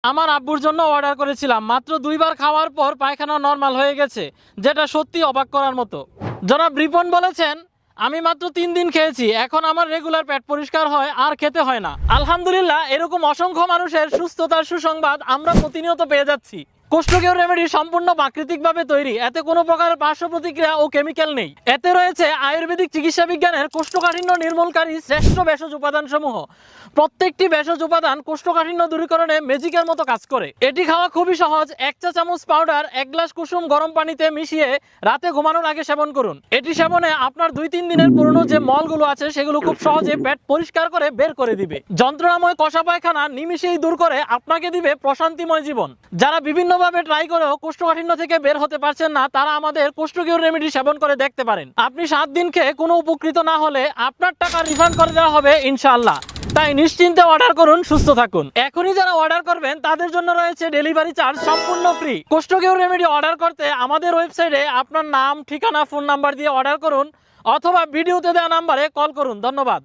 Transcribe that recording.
আমার আব্বুর জন্য অর্ডার করেছিলাম, মাত্র 2 বার খাওয়ার পর পায়খানা নরমাল হয়ে গেছে, যেটা সত্যি অবাক করার মতো। জনাব রিপন বলেছেন, আমি মাত্র 3 দিন খেয়েছি, এখন আমার রেগুলার পেট পরিষ্কার হয় আর খেতে হয় না। আলহামদুলিল্লাহ, এরকম অসংখ্য মানুষের সুস্থতার সুসংবাদ আমরা প্রতিনিয়ত পেয়ে যাচ্ছি। কোষ্ঠকিউর রেমেডি সম্পূর্ণ প্রাকৃতিকভাবে তৈরি, এতে কোনো প্রকার পার্শ্ব প্রতিক্রিয়া ও কেমিক্যাল নেই। এতে রয়েছে আয়ুর্বেদিক চিকিৎসা বিজ্ঞানের কোষ্ঠকাঠিন্য নির্মূলকারী শ্রেষ্ঠ ভেষজ উপাদানসমূহ। প্রত্যেকটি ভেষজ উপাদান কোষ্ঠকাঠিন্য দূরীকরণে ম্যাজিকের মতো কাজ করে। এটি খাওয়া খুবই সহজ। 1 চা চামচ পাউডার 1 গ্লাস কুসুম গরম পানিতে মিশিয়ে রাতে ঘুমানোর আগে সেবন করুন। এটি সেবনে আপনার 2-3 দিনের পুরনো যে মলগুলো আছে সেগুলো খুব সহজে পেট পরিষ্কার করে বের করে দিবে। যন্ত্রণাময় কষা পায়খানা নিমিষেই দূর করে আপনাকে দিবে প্রশান্তিময় জীবন। যারা বিভিন্নভাবে ট্রাই করেও কোষ্ঠকাঠিন্য থেকে বের হতে পারছেন না, তারা আমাদের কোষ্ঠকিউর রেমেডি সেবন করে দেখতে পারেন। আপনি 7 দিন খেয়ে কোনো উপকৃত না হলে আপনার টাকা রিফান্ড করে দেওয়া হবে ইনশাআল্লাহ। তাই নিশ্চিন্তে অর্ডার করুন, সুস্থ থাকুন। এখনই যারা অর্ডার করবেন তাদের জন্য রয়েছে ডেলিভারি চার্জ সম্পূর্ণ ফ্রি। কোষ্ঠকিউর রেমেডি অর্ডার করতে আমাদের ওয়েবসাইটে আপনার নাম, ঠিকানা, ফোন নাম্বার দিয়ে অর্ডার করুন অথবা ভিডিওতে দেওয়া নাম্বারে কল করুন। ধন্যবাদ।